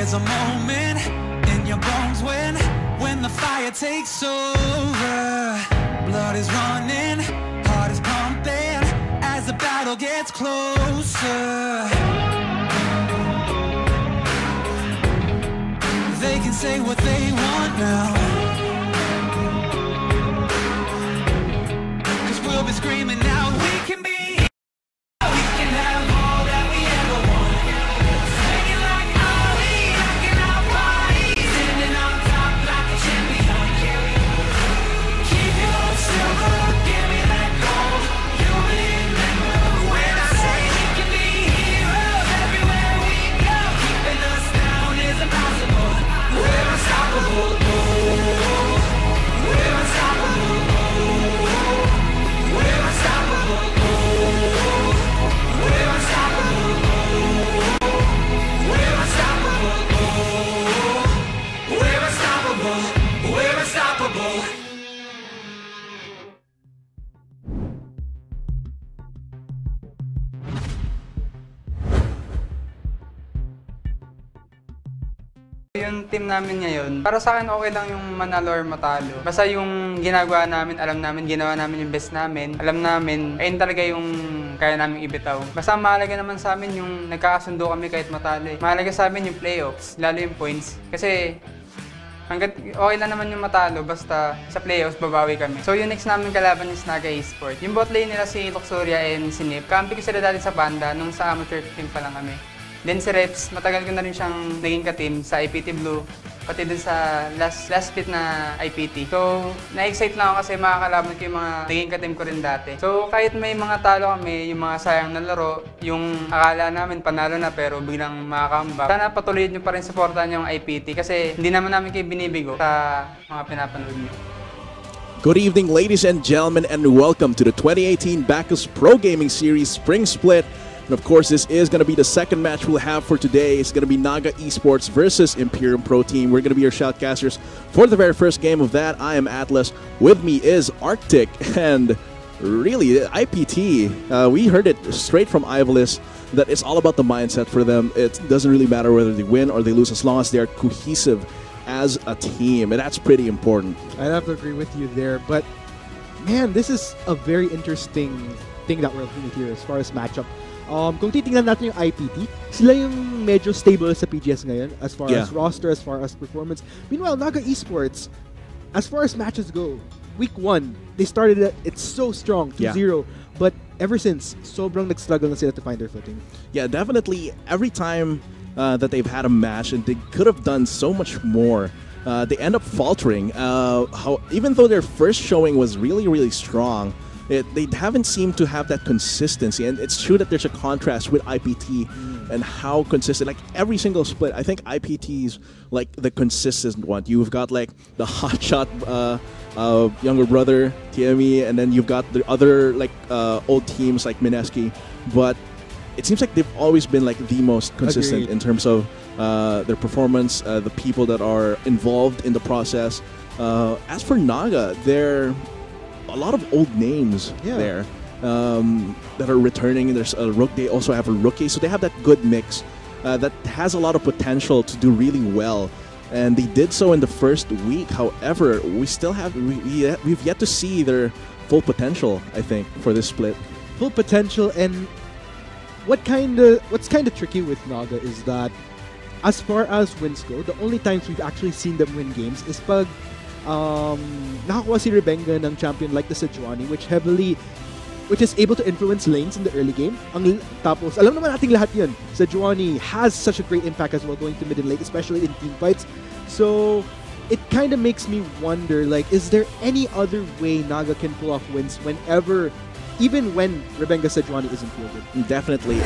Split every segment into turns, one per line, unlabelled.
There's a moment in your bones when the fire takes over. Blood is running, heart is pumping as the battle gets closer. They can say what they want now, 'cause we'll be screaming out, we can be.
Yung team namin ngayon, para sa akin okay lang yung manalo or matalo. Basta yung ginagawa namin, alam namin, ginawa namin yung best namin. Alam namin, ayun talaga yung kaya namin ibitaw. Basta mahalaga naman sa amin yung nagkakasundo kami kahit matalo eh. Mahalaga sa amin yung playoffs, lalo yung points. Kasi hanggat okay lang naman yung matalo, basta sa playoffs babawi kami. So yung next namin kalaban is Naga Esports. Yung bot lane nila si Luxuria and si Nip. Kampi ko sila dati sa banda nung sa amateur team pa lang kami. Then si Reps, matagal ko na rin siyang naging ka-team sa IPT Blue, pati dun sa last split na IPT. So, na-excite lang ako kasi makakalaban ko yung mga naging ka-team ko rin dati. So, kahit may mga talo kami, yung mga sayang na laro, yung akala namin panalo na pero biglang makakambak. Sana patuloy nyo pa rin supportan yung IPT kasi hindi naman namin kayo binibigo sa mga pinapanood nyo.
Good evening, ladies and gentlemen, and welcome to the 2018 Bacchus Pro Gaming Series Spring Split. And of course, this is going to be the second match we'll have for today. It's going to be Naga Esports versus Imperium Pro Team. We're going to be your shoutcasters for the very first game of that. I am Atlas. With me is Arctic. And really, IPT, we heard it straight from Ivalis that it's all about the mindset for them. It doesn't really matter whether they win or they lose as long as they're cohesive as a team. And that's pretty important.
I'd have to agree with you there. But, man, this is a very interesting thing that we're looking at here as far as matchup. Kung titingnan natin yung IPT, sila yung medyo stable sa PGS ngayon as far as roster, as far as performance. Meanwhile, Naga Esports, as far as matches go, week 1, they started it's so strong, 2-0. But ever since, sobrang nag-struggle na sila to find their footing. Yeah,
definitely. Every time that they've had a match, and they could have done so much more, they end up faltering. Even though their first showing was really, really strong, they haven't seemed to have that consistency, and it's true that there's a contrast with IPT and how consistent. Like every single split, I think IPT's like the consistent one. You've got like the hotshot younger brother TME, and then you've got the other like old teams like Mineski. But it seems like they've always been like the most consistent in terms of their performance, the people that are involved in the process. As for Naga, they're a lot of old names there that are returning. There's a they also have a rookie, so they have that good mix that has a lot of potential to do really well. And they did so in the first week. However, we still have we've yet to see their full potential, I think, for this split.
Full potential. And what's kind of tricky with Naga is that as far as wins go, the only times we've actually seen them win games is pag nakakuha si Rebenga ng champion like the Sejuani, which is able to influence lanes in the early game. Tapos, alam naman nating lahat yun. Sejuani has such a great impact as well going to mid and late, especially in team fights. So, it kind of makes me wonder, like, is there any other way Naga can pull off wins even when Rebenga Sejuani isn't fielded?
Definitely.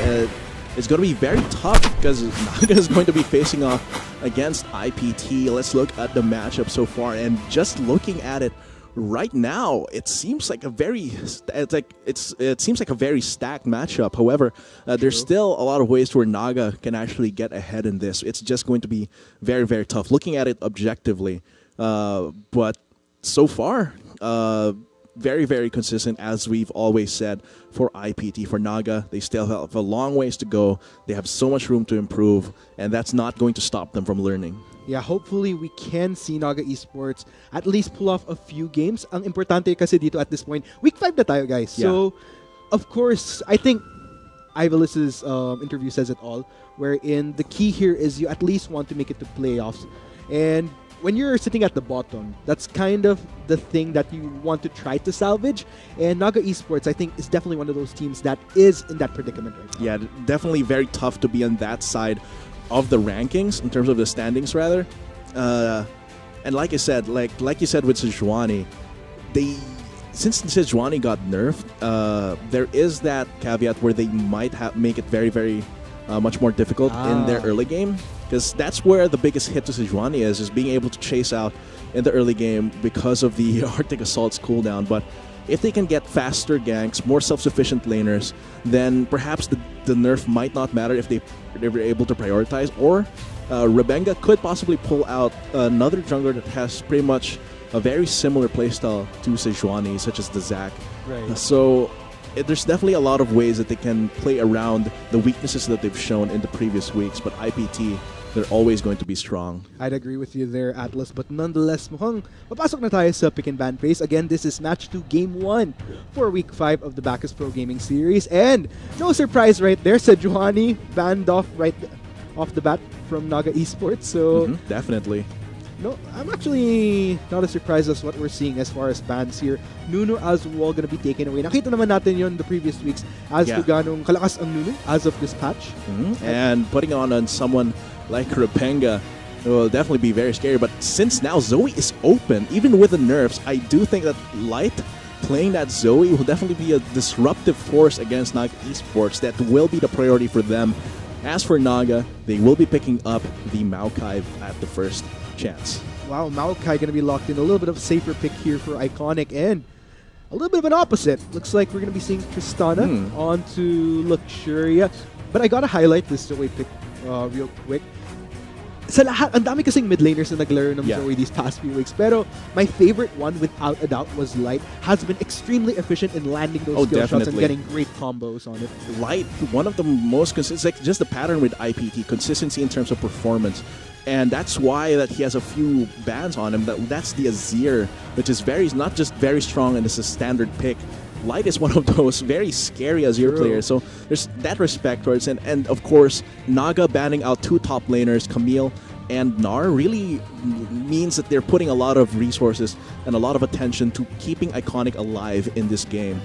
It's going to be very tough because Naga is going to be facing off against IPT. Let's look at the matchup so far, and just looking at it right now, it seems like a very stacked matchup. However, there's still a lot of ways where Naga can actually get ahead in this. It's just going to be very, very tough looking at it objectively. But so far, very, very consistent, as we've always said, for IPT. For Naga, they still have a long ways to go. They have so much room to improve, and that's not going to stop them from learning.
Yeah, hopefully we can see Naga Esports at least pull off a few games. Ang importante kasi dito at this point, week 5 na tayo, guys.
Yeah.
So, of course, I think Ivelis's interview says it all, wherein the key here is you at least want to make it to playoffs. And when you're sitting at the bottom, that's kind of the thing that you want to try to salvage. And Naga Esports, I think, is definitely one of those teams that is in that predicament right now.
Yeah, definitely very tough to be on that side of the rankings, in terms of the standings, rather. And like I said, like you said with Sejuani, since Sejuani got nerfed, there is that caveat where they might make it very, very much more difficult in their early game, because that's where the biggest hit to Sejuani is being able to chase out in the early game because of the Arctic Assault's cooldown. But if they can get faster ganks, more self-sufficient laners, then perhaps the nerf might not matter if they were able to prioritize. Or Rebenga could possibly pull out another jungler that has pretty much a very similar playstyle to Sejuani, such as the Zac.
Right.
So there's definitely a lot of ways that they can play around the weaknesses that they've shown in the previous weeks. But IPT, they're always going to be strong.
I'd agree with you there, Atlas. But nonetheless, mukhang papasok na tayo sa pick and ban phase. Again, this is match 2, game 1 for week 5 of the Bacchus Pro Gaming Series. And no surprise right there, Sejuani banned off right off the bat from Naga Esports. So
definitely.
No, I'm actually not as surprised as what we're seeing as far as bans here. Nunu as well gonna be taken away. Nakita naman natin yon the previous weeks as to ganong kalakas ang Nunu as of this patch.
And putting on someone like Rebenga will definitely be very scary. But since now Zoe is open, even with the nerfs, I do think that Light playing that Zoe will definitely be a disruptive force against Naga Esports. That will be the priority for them. As for Naga, they will be picking up the Maokai at the first chance.
Wow, Maokai going to be locked in. A little bit of a safer pick here for Iconic, and a little bit of an opposite. Looks like we're going to be seeing Tristana onto Luxuria. But I got to highlight this Zoe pick real quick. Sa lahat, ang dami kasing mid laners na naglaro ng Zoe these past few weeks. Pero my favorite one, without a doubt, was Light. Has been extremely efficient in landing those skill shots and getting great combos on it.
Light, one of the most consistent, like just the pattern with IPT, consistency in terms of performance. And that's why that he has a few bans on him. That's the Azir, which is not just very strong and it's a standard pick. Light is one of those very scary Azir players, so there's that respect towards it. And of course, Naga banning out 2 top laners, Camille and Gnar, really means that they're putting a lot of resources and a lot of attention to keeping Iconic alive in this game.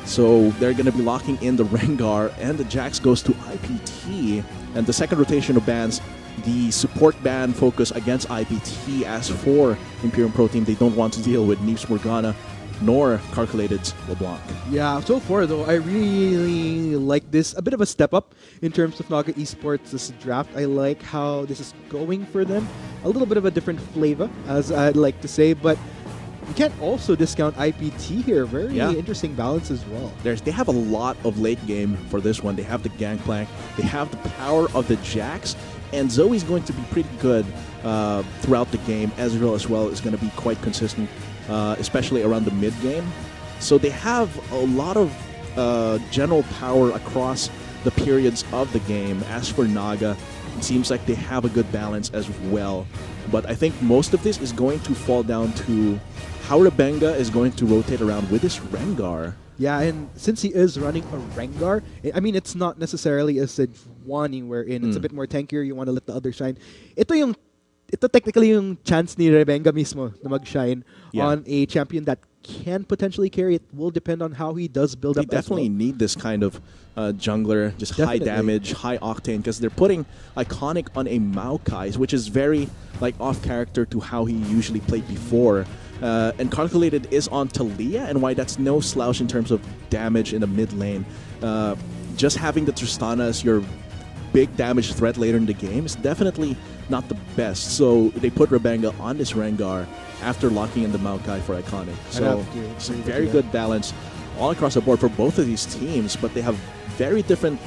So they're going to be locking in the Rengar, and the Jax goes to IPT. And the second rotation of bans, the support ban focus against IPT. As for Imperium Pro Team, they don't want to deal with Neves Morgana nor Calculated LeBlanc. Yeah,
so far though, I really like this. A bit of a step up in terms of Naga Esports this draft. I like how this is going for them. A little bit of a different flavor, as I'd like to say, but you can't also discount IPT here. Very interesting balance as well.
They have a lot of late game for this one. They have the Gangplank, they have the power of the Jax, and Zoe's going to be pretty good throughout the game. Ezreal as well is going to be quite consistent, especially around the mid game. So they have a lot of general power across the periods of the game. As for Naga, it seems like they have a good balance as well. But I think most of this is going to fall down to how Rebenga is going to rotate around with this Rengar.
Yeah, and since he is running a Rengar, I mean, it's not necessarily a Sejuani wherein it's a bit more tankier, you want to let the other shine. Ito technically yung chance ni Rebenga mismo na mag-shine on a champion that can potentially carry. It will depend on how he does build up.
They definitely need this kind of jungler, just high damage, high octane, because they're putting Iconic on a Maokai, which is very off character to how he usually played before. And Calculated is on Talia, and why that's no slouch in terms of damage in the mid lane. Just having the Tristana as your big damage threat later in the game is definitely not the best. So they put Rebenga on this Rengar after locking in the Maokai for Iconic. So it's a very good balance all across the board for both of these teams, but they have very different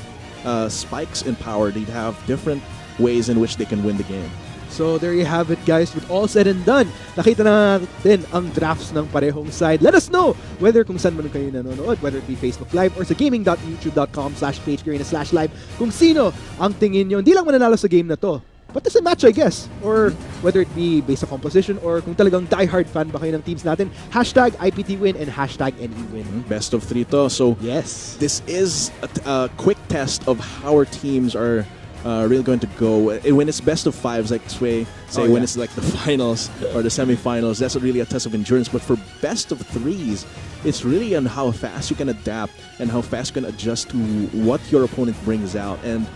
spikes in power. They have different ways in which they can win the game.
So there you have it, guys. With all said and done, nakita na natin ang drafts ng parehong side. Let us know whether kung saan man kayo nanonood, whether it be Facebook Live or sa gaming.youtube.com/pagegreena/live, kung sino ang tingin nyo, hindi lang mananalo sa game na to, but as a match, I guess. Or whether it be based on composition or kung talagang die-hard fan ba kayo ng teams natin, hashtag IPT win and hashtag NE win.
Best of 3 to. So
Yes.
this is a quick test of how our teams are really going to go. When it's best of 5s, like say when it's like the finals or the semifinals, that's really a test of endurance. But for best of 3s, it's really on how fast you can adapt and how fast you can adjust to what your opponent brings out. And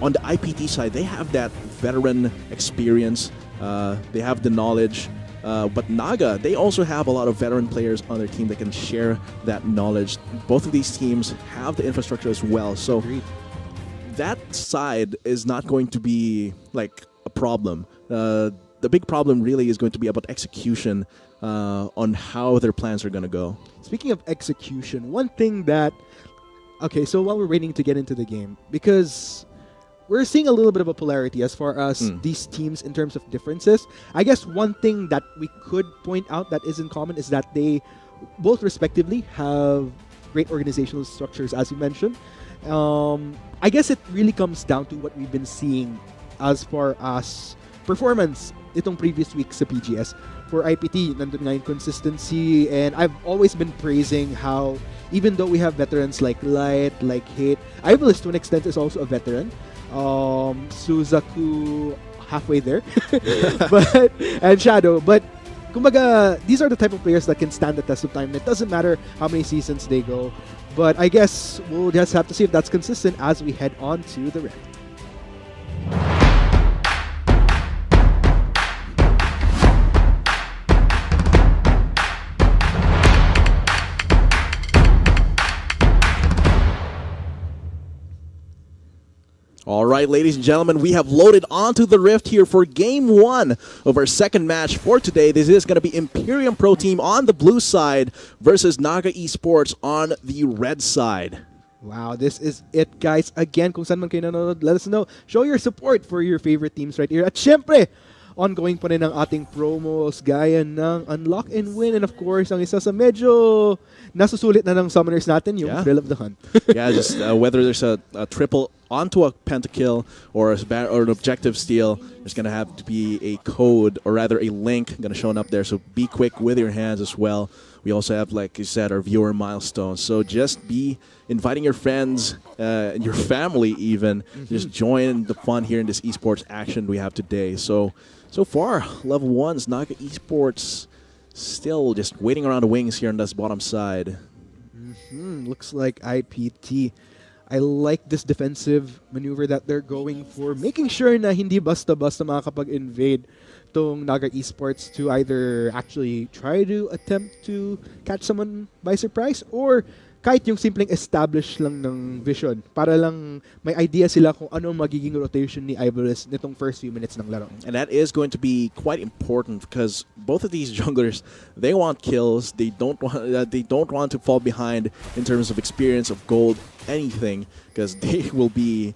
on the IPT side, they have that veteran experience. They have the knowledge. But Naga, they also have a lot of veteran players on their team that can share that knowledge. Both of these teams have the infrastructure as well. So that side is not going to be like a problem. The big problem really is going to be about execution on how their plans are going to go.
Speaking of execution, one thing that... Okay, so while we're waiting to get into the game, because we're seeing a little bit of a polarity as far as these teams in terms of differences. I guess one thing that we could point out that is in common is that they both respectively have great organizational structures, as you mentioned. I guess it really comes down to what we've been seeing as far as performance itong previous week sa PGS. For IPT, nandun nga yung consistency, and I've always been praising how even though we have veterans like Light, like Hate, Ibelis to an extent is also a veteran. Suzaku halfway there, and Shadow, but kumbaga, these are the type of players that can stand the test of time. It doesn't matter how many seasons they go. But I guess we'll just have to see if that's consistent as we head on to the Rift.
All right, ladies and gentlemen, we have loaded onto the Rift here for Game 1 of our second match for today. This is going to be Imperium Pro Team on the blue side versus Naga Esports on the red side.
Wow, this is it, guys. Again, kung saan man kayo nanonood, let us know. Show your support for your favorite teams right here. At syempre, ongoing pa rin ang ating promos gaya ng Unlock and Win. And of course, ang isa sa medyo nasusulit na ng summoners natin, yung Thrill of the Hunt.
Yeah, just whether there's a triple onto a pentakill or an objective steal, there's going to have to be a code, or rather a link going to show up there. So be quick with your hands as well. We also have, like you said, our viewer milestones. So just be inviting your friends and your family even. Just join the fun here in this esports action we have today. So far, level 1's Naga Esports still just waiting around the wings here on this bottom side.
Looks like IPT. I like this defensive maneuver that they're going for, making sure na hindi basta-basta makakapag-invade tong Naga Esports to either actually try to attempt to catch someone by surprise or kahit yung simpleng establish lang ng vision para lang may idea sila kung ano magiging rotation ni Ibelis nitong first few minutes ng laro.
And that is going to be quite important because both of these junglers, they want kills. They don't want to fall behind in terms of experience, of gold, anything, because they will be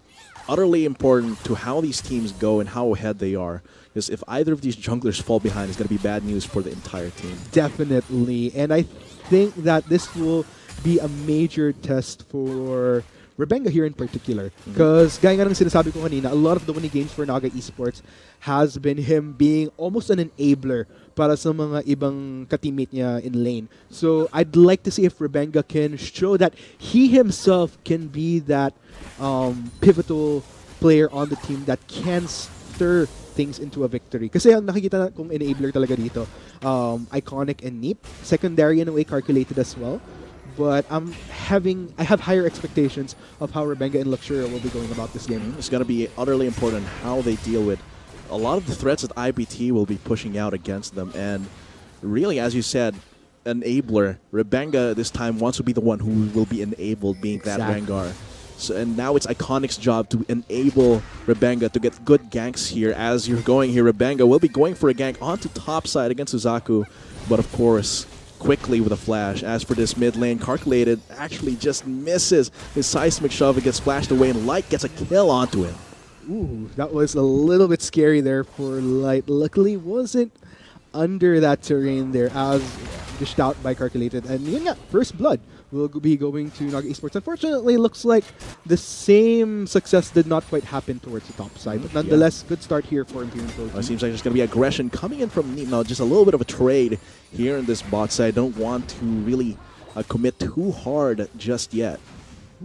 utterly important to how these teams go and how ahead they are. Because if either of these junglers fall behind, it's going to be bad news for the entire team.
Definitely. And I think that this will be a major test for Rebenga here in particular. Because gaya nga ng sinasabi ko kanina, a lot of the winning games for Naga Esports has been him being almost an enabler para sa mga ibang ka-teammate niya in lane. So I'd like to see if Rebenga can show that he himself can be that pivotal player on the team that can stir things into a victory. Kasi ang nakikita kong enabler talaga dito, Iconic and Neep. Secondary in a way calculated as well. But I have higher expectations of how Rebenga and Luxuria will be going about this game.
It's going to be utterly important how they deal with a lot of the threats that IPT will be pushing out against them. And really, as you said, enabler, Rebenga this time wants to be the one who will be enabled, being that Rengar. So, and now it's Iconic's job to enable Rebenga to get good ganks here. As you're going here, Rebenga will be going for a gank onto top side against Suzaku. But of course, quickly with a flash. As for this mid lane, Calculated actually just misses his seismic shove. It gets splashed away, and Light gets a kill onto him.
Ooh, that was a little bit scary there for Light. Luckily, wasn't under that terrain there as dished out by Calculated. And yun nga, first blood will be going to Naga Esports. Unfortunately, looks like the same success did not quite happen towards the top side. But nonetheless, good start here for Imperial Pro Team.
It seems like there's going to be aggression coming in from Neep now. Just a little bit of a trade here in this bot side. Don't want to really commit too hard just yet.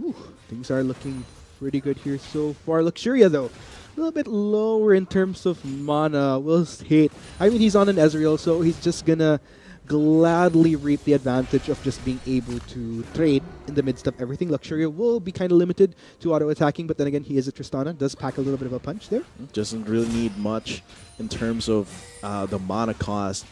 Ooh, things are looking pretty good here so far. Luxuria, though, a little bit lower in terms of mana. Will hate. I mean, he's on an Ezreal, so he's just gonna gladly reap the advantage of just being able to trade in the midst of everything. Luxuria will be kind of limited to auto-attacking, but then again, he is a Tristana. Does pack a little bit of a punch there.
Doesn't really need much in terms of the mana cost.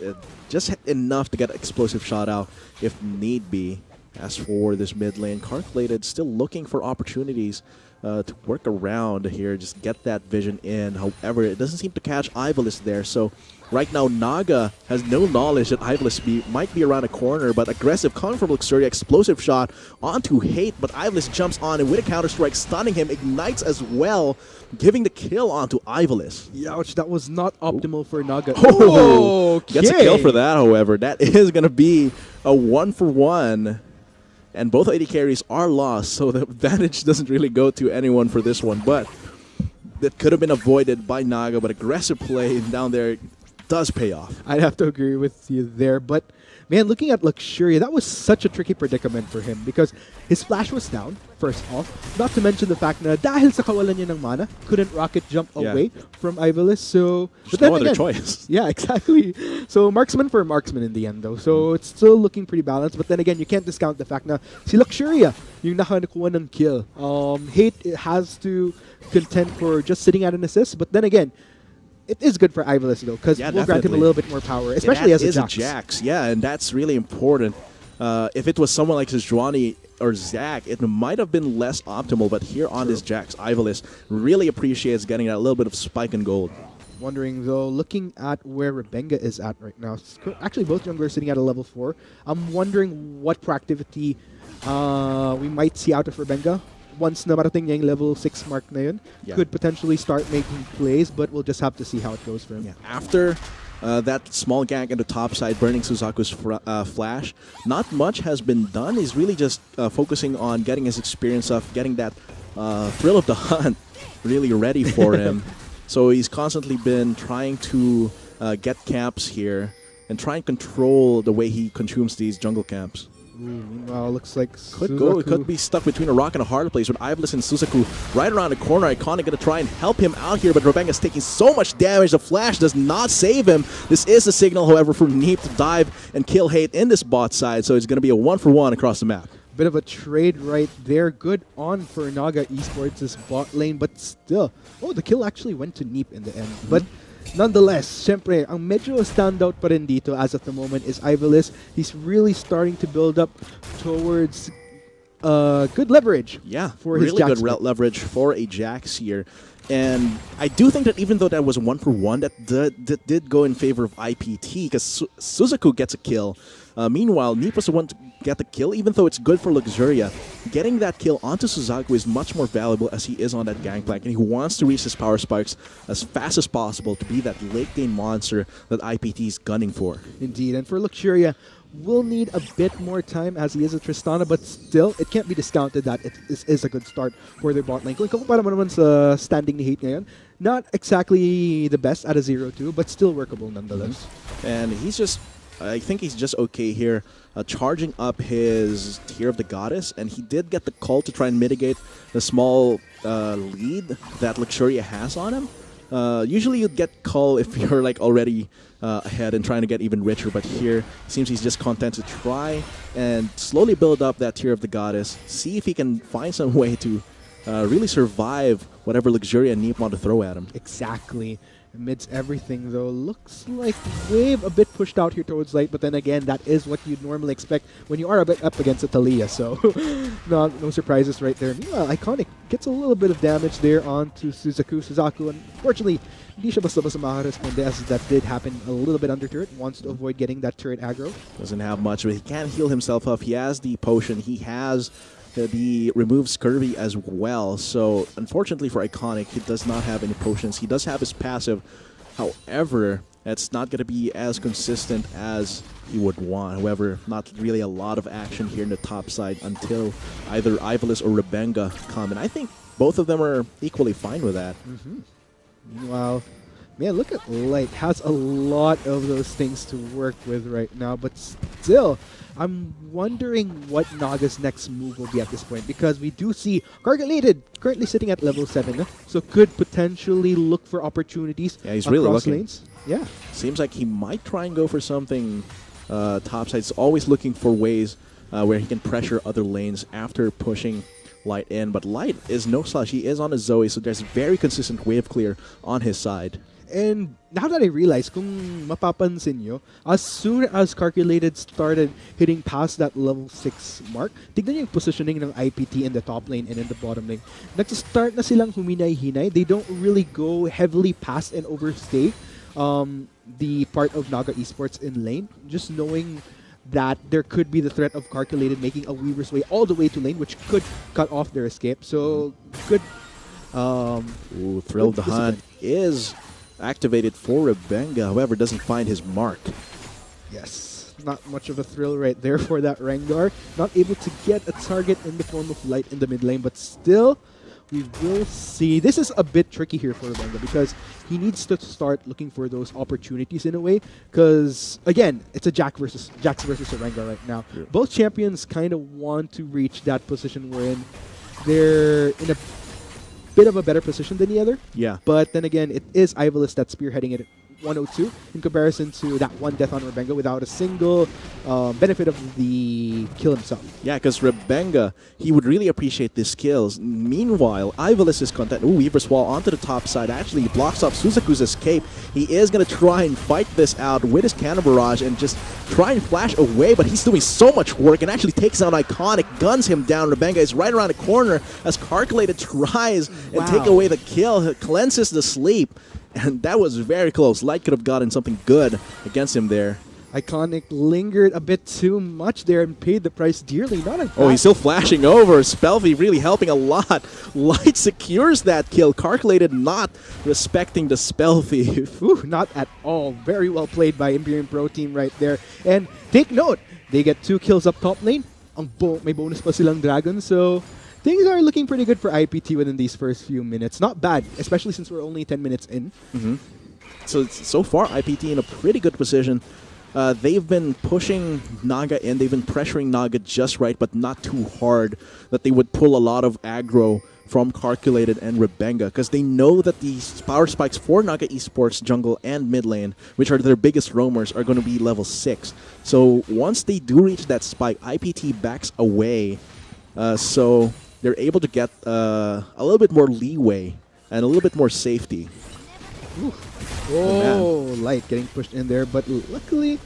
Just enough to get an explosive shot out if need be. As for this mid lane, Calculated still looking for opportunities to work around here, just get that vision in. However, it doesn't seem to catch Ivalice there, so right now Naga has no knowledge that Ivalice might be around a corner, but aggressive coming from Luxuria, explosive shot onto Hate, but Ivalice jumps on and with a counter-strike, stunning him, ignites as well, giving the kill onto Ivalice.
Ouch, that was not optimal for Naga.
Oh, okay. Gets a kill for that, however. That is going to be a 1-for-1. And both AD carries are lost, so the advantage doesn't really go to anyone for this one. But that could have been avoided by Naga, but aggressive play down there does pay off.
I'd have to agree with you there. But, man, looking at Luxuria, that was such a tricky predicament for him because his flash was down, first off. Not to mention the fact na dahil sa kawalan niya ng mana, couldn't rocket jump away from Ivalice. So,
there's no other choice.
Yeah, exactly. So, marksman for marksman in the end, though. So, it's still looking pretty balanced. But then again, you can't discount the fact na si Luxuria, yung nakakuha ng kill. Hate has to contend for just sitting at an assist. But then again, it is good for Ivalice, though, because we'll grant him a little bit more power, especially as a Jax.
Yeah, and that's really important. If it was someone like Sejuani or Zac, it might have been less optimal, but here on this Jax, Ivalice really appreciates getting that little bit of spike and gold.
Wondering, though, looking at where Rebenga is at right now. Actually, both junglers sitting at a level 4. I'm wondering what proactivity we might see out of Rebenga. Once na marating niya yung level 6 mark na yun, could potentially start making plays, but we'll just have to see how it goes for him.
Yeah. After that small gank in the top side, burning Suzaku's flash, not much has been done. He's really just focusing on getting his experience up, getting that thrill of the hunt really ready for him. So he's constantly been trying to get camps here and try and control the way he consumes these jungle camps.
Meanwhile, looks like
It could be stuck between a rock and a hard place with Ivalice and Suzaku right around the corner. Iconic going to try and help him out here, but Rebenga's taking so much damage. The flash does not save him. This is a signal, however, for Neep to dive and kill Hate in this bot side, so it's going to be a 1-for-1 across the map.
Bit of a trade right there. Good on for Naga Esports' bot lane, but still. Oh, the kill actually went to Neep in the end. But nonetheless, syempre, ang medyo standout pa rin dito as of the moment is Ivalice. He's really starting to build up towards good leverage.
Yeah,
for his
really
Jax
good leverage for a Jax here. And I do think that even though that was a 1-for-1, that did go in favor of IPT because Suzaku gets a kill. Meanwhile, Neep was the one to get the kill, even though it's good for Luxuria. Getting that kill onto Suzaku is much more valuable as he is on that gangplank, and he wants to reach his power spikes as fast as possible to be that late game monster that IPT is gunning for.
Indeed, and for Luxuria, will need a bit more time as he is a Tristana, but still, it can't be discounted that it is a good start for their bot lane. Kung kumpara mo naman sa standing ni Hate ngayon, not exactly the best at a 0-2, but still workable nonetheless.
And he's just, I think he's just okay here, charging up his Tear of the Goddess, and he did get the call to try and mitigate the small lead that Luxuria has on him. Usually you'd get call if you're like already ahead and trying to get even richer, but here it seems he's just content to try and slowly build up that Tear of the Goddess, see if he can find some way to really survive whatever Luxuria and Neep want to throw at him.
Exactly. Amidst everything, though, looks like Wave a bit pushed out here towards late, but then again, that is what you'd normally expect when you are a bit up against a Talia, so no surprises right there. Meanwhile, Iconic gets a little bit of damage there onto Suzaku. Unfortunately, hindi siya basta-basta makaresponde as that did happen a little bit under turret. Wants to avoid getting that turret aggro.
Doesn't have much, but he can heal himself up. He has the potion. He has The removes Scurvy as well. So unfortunately for Iconic, he does not have any potions. He does have his passive. However, it's not going to be as consistent as he would want. However, not really a lot of action here in the top side until either Ivalice or Rebenga come. And I think both of them are equally fine with that.
Wow. Man, look at Light. Has a lot of those things to work with right now, but still, I'm wondering what Naga's next move will be at this point, because we do see Calculated currently sitting at level 7, so could potentially look for opportunities
Yeah, he's
across
really looking.
lanes. Yeah.
Seems like he might try and go for something topside. He's always looking for ways where he can pressure other lanes after pushing Light in. But Light is no slouch. He is on a Zoe, so there's very consistent wave clear on his side.
And now that I realize, kung mapapansin nyo, as soon as Calculated started hitting past that level 6 mark, tignan nyo yung positioning ng IPT in the top lane and in the bottom lane. Nag-start na silang huminay-hinay. They don't really go heavily past and overstay the part of Naga Esports in lane, just knowing that there could be the threat of Calculated making a Weaver's Way all the way to lane, which could cut off their escape. So, good.
Ooh, Thrill the Hunt is activated for Rebenga, however, doesn't find his mark.
Yes, not much of a thrill right there for that Rengar. Not able to get a target in the form of Light in the mid lane, but still, we will see. This is a bit tricky here for Rebenga because he needs to start looking for those opportunities in a way. Because again, it's a Jax versus a Rengar right now.
Yeah.
Both champions kind of want to reach that position wherein they're in a bit of a better position than the other.
Yeah.
But then again, it is Ivalice that's spearheading it at 102 in comparison to that one death on Rebenga without a single benefit of the kill himself.
Yeah, because Rebenga, he would really appreciate these kills. Meanwhile, Ivalice is content. Ooh, Weaver's Wall onto the top side. Actually, he blocks off Suzaku's escape. He is going to try and fight this out with his Cannon Barrage and just try and flash away, but he's doing so much work and actually takes out Iconic, guns him down. Rebenga is right around the corner as Calculated tries and take away the kill, cleanses the sleep. And that was very close. Light could have gotten something good against him there.
Iconic lingered a bit too much there and paid the price dearly. Not a
Oh, he's still flashing over. Spellfy really helping a lot. Light secures that kill. Calculated not respecting the Spellfy.
Ooh, not at all. Very well played by Imperium Pro Team right there. And take note, they get 2 kills up top lane. May bonus pa silang Dragon, so things are looking pretty good for IPT within these first few minutes. Not bad, especially since we're only 10 minutes in.
So far, IPT in a pretty good position. They've been pushing Naga in. They've been pressuring Naga just right, but not too hard that they would pull a lot of aggro from Calculated and Rebenga, because they know that these power spikes for Naga Esports jungle and mid lane, which are their biggest roamers, are going to be level 6. So once they do reach that spike, IPT backs away. So they're able to get a little bit more leeway and a little bit more safety.
Oh, Light getting pushed in there, but luckily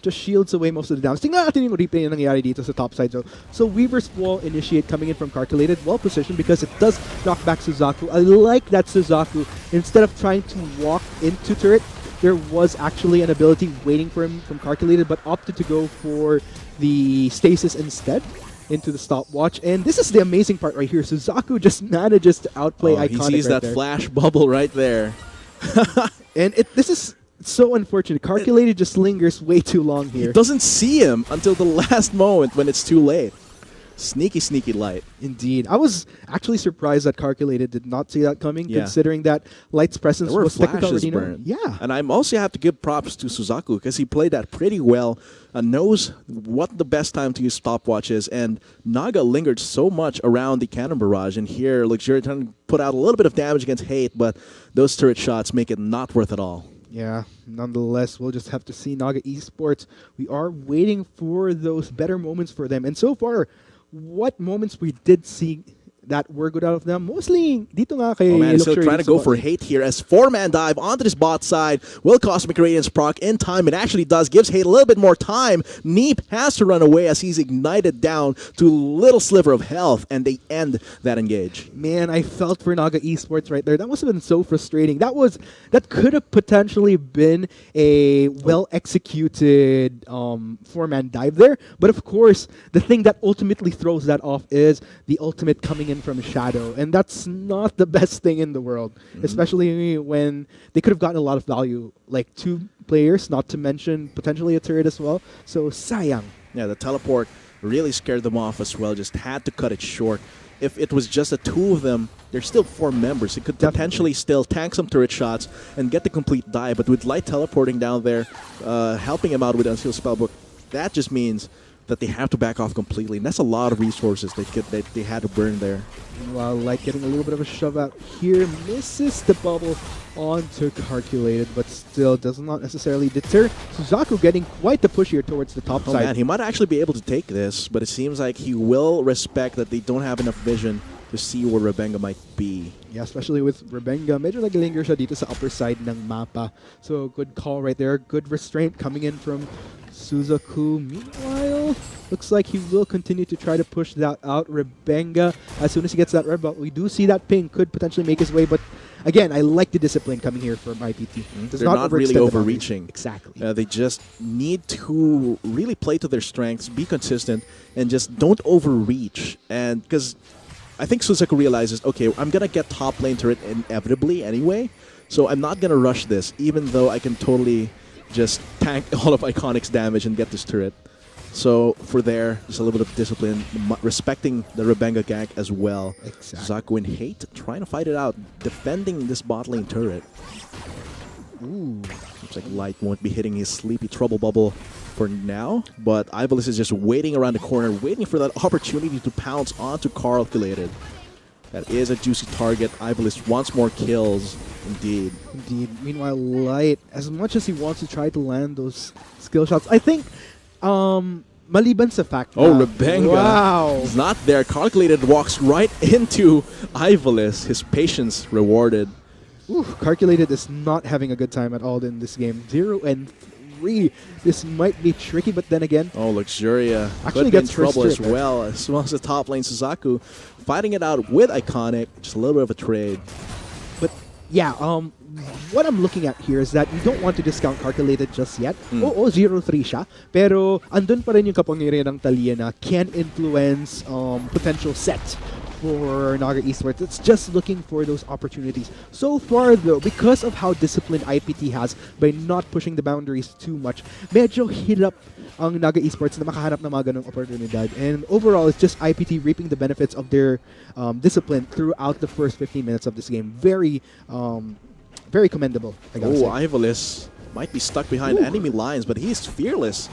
just shields away most of the damage. Tingnan natin yung replay na nangyari dito sa top side. So Weaver's Wall initiate coming in from Calculated, well positioned because it does knock back Suzaku. I like that Suzaku, instead of trying to walk into turret, there was actually an ability waiting for him from Calculated, but opted to go for the stasis instead into the stopwatch. And this is the amazing part right here. Suzaku just manages to outplay Iconic.
He sees
right
that
there.
flash bubble right there.
And this is so unfortunate. Calculated just lingers way too long here.
He doesn't see him until the last moment when it's too late. Sneaky, sneaky Light.
Indeed. I was actually surprised that Calculated did not see that coming,
Yeah.
considering that Light's presence
There were
was technically
flashes
already known.
burned.
Yeah.
And I'm also have to give props to Suzaku because he played that pretty well, knows what the best time to use stopwatch is, and Naga lingered so much around the Cannon Barrage, and here Luxury trying to put out a little bit of damage against Hate, but those turret shots make it not worth it all.
Yeah, nonetheless, we'll just have to see Naga Esports. We are waiting for those better moments for them. And so far, what moments we did see that were good out of them. Mostly, dito nga kay
Oh man, still
Luxury
trying to go
sa
for
bot lane.
Hate here as 4-man dive onto this bot side. Will Cosmic Radiance proc in time? It actually does. Gives Hate a little bit more time. Neep has to run away as he's ignited down to little sliver of health, and they end that engage.
Man, I felt for Naga Esports right there. That must have been so frustrating. That could have potentially been a well-executed 4-man dive there. But of course, the thing that ultimately throws that off is the ultimate coming in from Shadow. And that's not the best thing in the world, especially when they could have gotten a lot of value, like 2 players, not to mention potentially a turret as well. So, sayang.
Yeah, the teleport really scared them off as well. Just had to cut it short. If it was just the 2 of them, there's still 4 members. It could potentially still tank some turret shots and get the complete dive. But with Light teleporting down there, helping him out with Unseal Spellbook, that just means that they have to back off completely. And that's a lot of resources they had to burn there.
Meanwhile, Light getting a little bit of a shove out here, misses the bubble onto Calculated, but still does not necessarily deter. Suzaku getting quite the push here towards the top
Oh
side.
man, he might actually be able to take this, but it seems like he will respect that they don't have enough vision to see where Rebenga might be.
Yeah, especially with Rebenga, medyo naglinger siya dito sa upper side ng mapa. So, good call right there. Good restraint coming in from Suzaku. Meanwhile, looks like he will continue to try to push that out. Rebenga, as soon as he gets that red belt, we do see that ping could potentially make his way, but again, I like the discipline coming here from IPT. Does
They're not really
overextend the boundaries.
overreaching.
Exactly.
They just need to really play to their strengths, be consistent, and just don't overreach. And because I think Suzaku realizes, okay, I'm going to get top lane turret inevitably anyway, so I'm not going to rush this, even though I can totally just tank all of Iconic's damage and get this turret. So for there, just a little bit of discipline, respecting the Rebenga gank as well.
Exactly.
Zaku in Hate, trying to fight it out, defending this bot lane turret.
Ooh.
Looks like Light won't be hitting his sleepy trouble bubble for now, but Ivalice is just waiting around the corner, waiting for that opportunity to pounce onto Calculated. That is a juicy target. Ivalice wants more kills, indeed.
Indeed. Meanwhile, Light, as much as he wants to try to land those skill shots, I think, maliban sa fact
Oh,
na-
Rebenga.
Wow.
He's not there. Calculated walks right into Ivalice. His patience rewarded.
Ooh, Calculated is not having a good time at all in this game. 0-3. This might be tricky, but then again,
Oh, Luxuria
Actually
could be in
gets first
trouble as
turret, right?
well. As well as the top lane, Suzaku fighting it out with Iconic. Just a little bit of a trade.
but yeah, what I'm looking at here is that you don't want to discount Calculated just yet. Oo, 0-3 siya. Pero andun pa rin yung kapangyarihan ng Talia na can influence potential sets for Naga Esports. It's just looking for those opportunities. So far though, because of how disciplined IPT has by not pushing the boundaries too much, medyo hirap ang Naga Esports na makahanap ng mga ganong oportunidad. And overall, it's just IPT reaping the benefits of their discipline throughout the first 15 minutes of this game. Very commendable, I gotta say.
Ivalice might be stuck behind enemy lines, but he's fearless.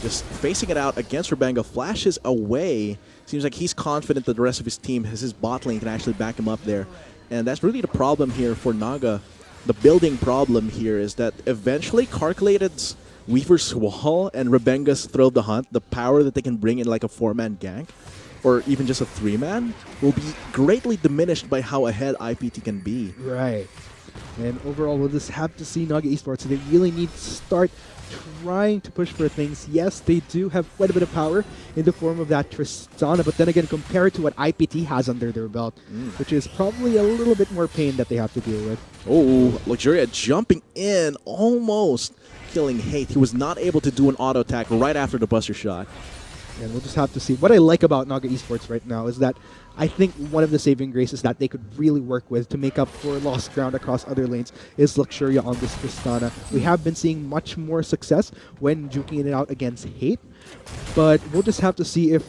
Just facing it out against Rebenga, flashes away. Seems like he's confident that the rest of his team, his bot lane, can actually back him up there. And that's really the problem here for Naga. The building problem here is that eventually Calculated's Weaver's Wall and Rebenga's Thrill of the Hunt, the power that they can bring in like a 4-man gank, or even just a 3-man, will be greatly diminished by how ahead IPT can be.
Right. And overall, we'll just have to see Naga Esports. They really need to start trying to push for things. Yes, they do have quite a bit of power in the form of that Tristana, but then again, compared to what IPT has under their belt, which is probably a little bit more pain that they have to deal with.
Oh, Luxuria jumping in, almost killing Hate. He was not able to do an auto attack right after the buster shot.
And we'll just have to see. What I like about Naga Esports right now is that I think one of the saving graces that they could really work with to make up for lost ground across other lanes is Luxuria on this Tristana. We have been seeing much more success when juking it out against Hate, but we'll just have to see if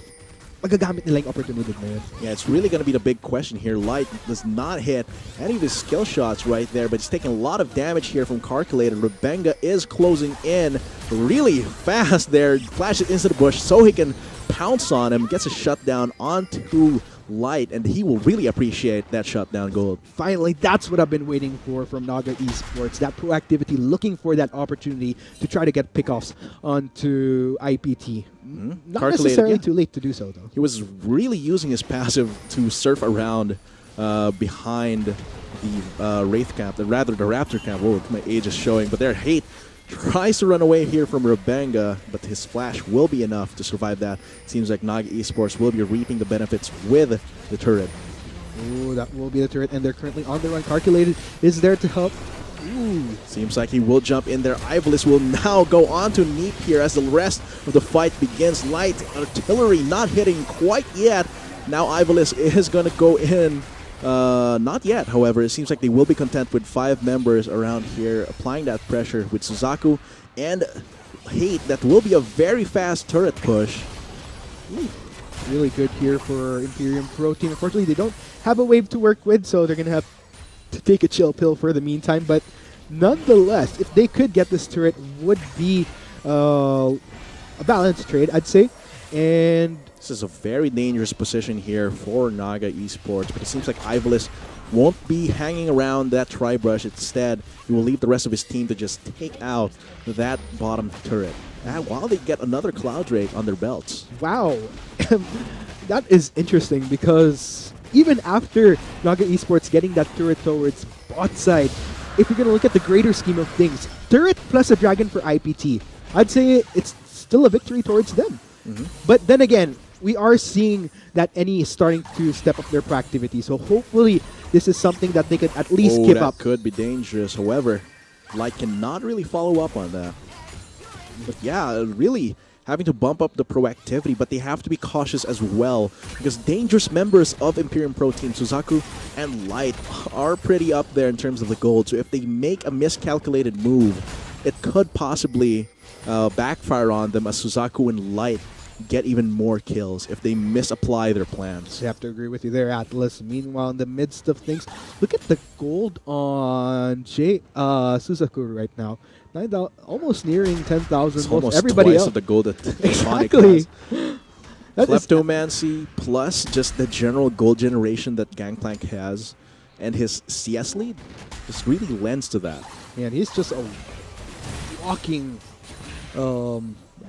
magagamit nila yung opportunity na yun.
Yeah, it's really going to be the big question here. Light does not hit any of his skill shots right there, but he's taking a lot of damage here from Calculated. Rebenga is closing in really fast there. Flashes into the bush so he can pounce on him, gets a shutdown onto Light, and he will really appreciate that shutdown gold.
Finally, that's what I've been waiting for from Naga Esports. That proactivity, looking for that opportunity to try to get pickoffs onto IPT. Not necessarily too late to do so, though.
He was really using his passive to surf around behind the Wraith camp, rather the Raptor camp. Oh, my age is showing, but their Hate tries to run away here from Rubenga, but his flash will be enough to survive that. Seems like Naga Esports will be reaping the benefits with the turret.
Ooh, that will be the turret, and they're currently on the run. Calculated is there to help. Ooh.
Seems like he will jump in there. Ivalice will now go on to Neep here as the rest of the fight begins. Light artillery not hitting quite yet. Now Ivalice is going to go in. Not yet, however. It seems like they will be content with 5 members around here applying that pressure with Suzaku and Hate. That will be a very fast turret push.
Ooh, really good here for Imperium Pro Team. Unfortunately, they don't have a wave to work with, so they're going to have to take a chill pill for the meantime. But nonetheless, if they could get this turret, would be a balanced trade, I'd say. And
this is a very dangerous position here for Naga Esports, but it seems like Ivalice won't be hanging around that Tri-Brush. Instead, he will leave the rest of his team to just take out that bottom turret. And while they get another Cloud Drake on their belts.
Wow. That is interesting because even after Naga Esports getting that turret towards bot side, if you're going to look at the greater scheme of things, turret plus a dragon for IPT, I'd say it's still a victory towards them. But then again, we are seeing that NE is starting to step up their proactivity. So hopefully this is something that they can at least keep up.
That could be dangerous. However, Light cannot really follow up on that. But yeah, really having to bump up the proactivity, but they have to be cautious as well because dangerous members of Imperium Pro Team, Suzaku and Light, are pretty up there in terms of the gold. So if they make a miscalculated move, it could possibly backfire on them as Suzaku and Light get even more kills if they misapply their plans.
I have to agree with you there, Atlas. Meanwhile, in the midst of things, look at the gold on Suzaku right now. 9,000, almost nearing 10,000.
It's almost
everybody
twice
else
of the gold that
exactly.
has. Kleptomancy plus just the general gold generation that Gangplank has, and his CS lead just really lends to that.
And he's just a walking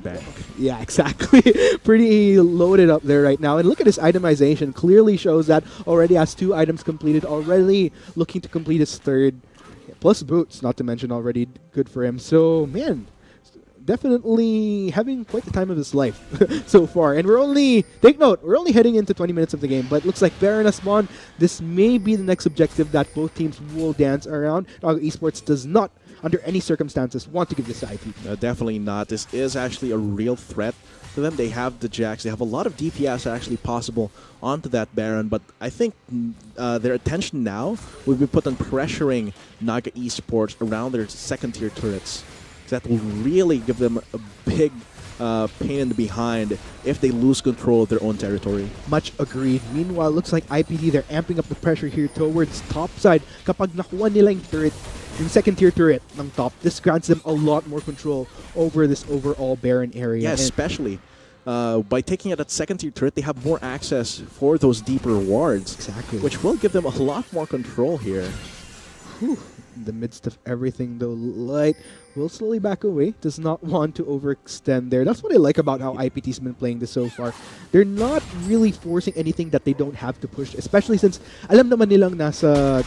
bank.
Yeah, exactly. Pretty loaded up there right now. And look at his itemization. Clearly shows that already has 2 items completed, already looking to complete his 3rd. Plus boots, not to mention already good for him. So, man, definitely having quite the time of his life so far. And we're only, take note, we're only heading into 20 minutes of the game. But looks like Garena spawn. This may be the next objective that both teams will dance around. Esports does not, under any circumstances, want to give this to IPT.
Definitely not. This is actually a real threat to them. They have the Jax. They have a lot of DPS actually possible onto that Baron, but I think their attention now will be put on pressuring Naga Esports around their 2nd-tier turrets. That will really give them a big pain in the behind if they lose control of their own territory.
Much agreed. Meanwhile, looks like IPT, they're amping up the pressure here towards top side. Kapag nakuha nila yung turret, yung 2nd-tier turret ng top, this grants them a lot more control over this overall Baron area.
Yeah, especially by taking out that 2nd-tier turret, they have more access for those deeper wards.
Exactly.
Which will give them a lot more control here.
Whew. In the midst of everything, though, Light will slowly back away. Does not want to overextend there. That's what I like about how IPT's been playing this so far. They're not really forcing anything that they don't have to push, especially since alam naman nilang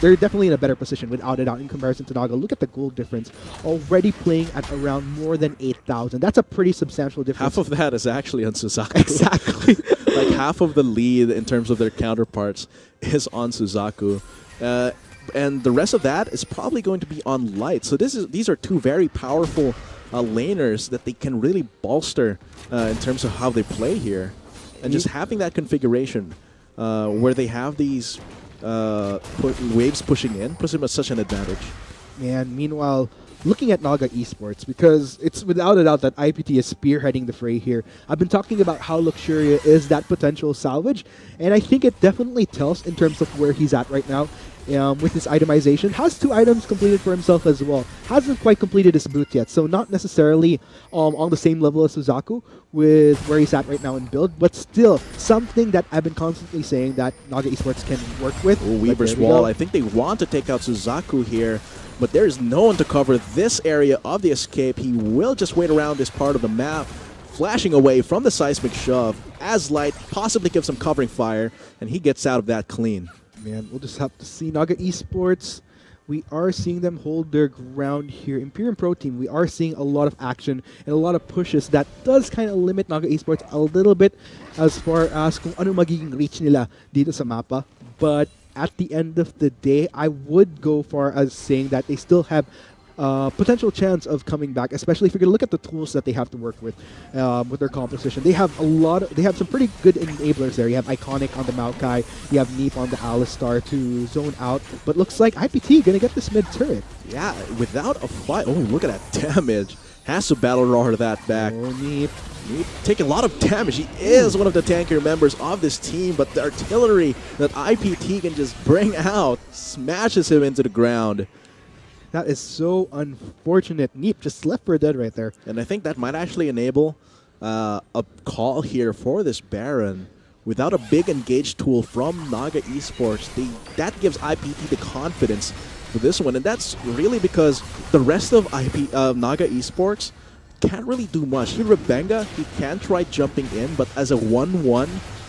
they're definitely in a better position without a doubt in comparison to Naga. Look at the gold difference. Already playing at around more than 8,000. That's a pretty substantial difference.
Half of that is actually on Suzaku.
Exactly.
Like half of the lead in terms of their counterparts is on Suzaku. And the rest of that is probably going to be on Light. So these are 2 very powerful laners that they can really bolster in terms of how they play here. And just having that configuration where they have these waves pushing in puts them at such an advantage.
And meanwhile, looking at Naga Esports, because it's without a doubt that IPT is spearheading the fray here. I've been talking about how Luxuria is that potential salvage, and I think it definitely tells in terms of where he's at right now. with his itemization. Has 2 items completed for himself as well. Hasn't quite completed his boot yet, so not necessarily on the same level as Suzaku with where he's at right now in build, but still something that I've been constantly saying that Naga Esports can work with.
Oh, Weaver's Wall. I think they want to take out Suzaku here, but there is no one to cover this area of the escape. He will just wait around this part of the map, flashing away from the seismic shove as Light possibly gives some covering fire, and he gets out of that clean.
Man, we'll just have to see. Naga Esports, we are seeing them hold their ground here. Imperium Pro Team, we are seeing a lot of action and a lot of pushes that does kind of limit Naga Esports a little bit as far as kung ano magiging reach nila dito sa mapa. But at the end of the day, I would go far as saying that they still have potential chance of coming back, especially if you're going to look at the tools that they have to work with their composition. They have they have some pretty good enablers there. You have Iconic on the Maokai, you have Neep on the Alistar to zone out, but looks like IPT going to get this mid turret.
Yeah, without a fight. Oh, look at that damage. Has to battle roar that back.
Oh, Neep.
Neep taking a lot of damage. He is one of the tankier members of this team, but the artillery that IPT can just bring out smashes him into the ground.
That is so unfortunate. Neep just left for dead right there.
And I think that might actually enable a call here for this Baron. Without a big engaged tool from Naga Esports, that gives IPT the confidence for this one. And that's really because the rest of Naga Esports can't really do much. Here, Rebenga, he can try jumping in, but as a 1-1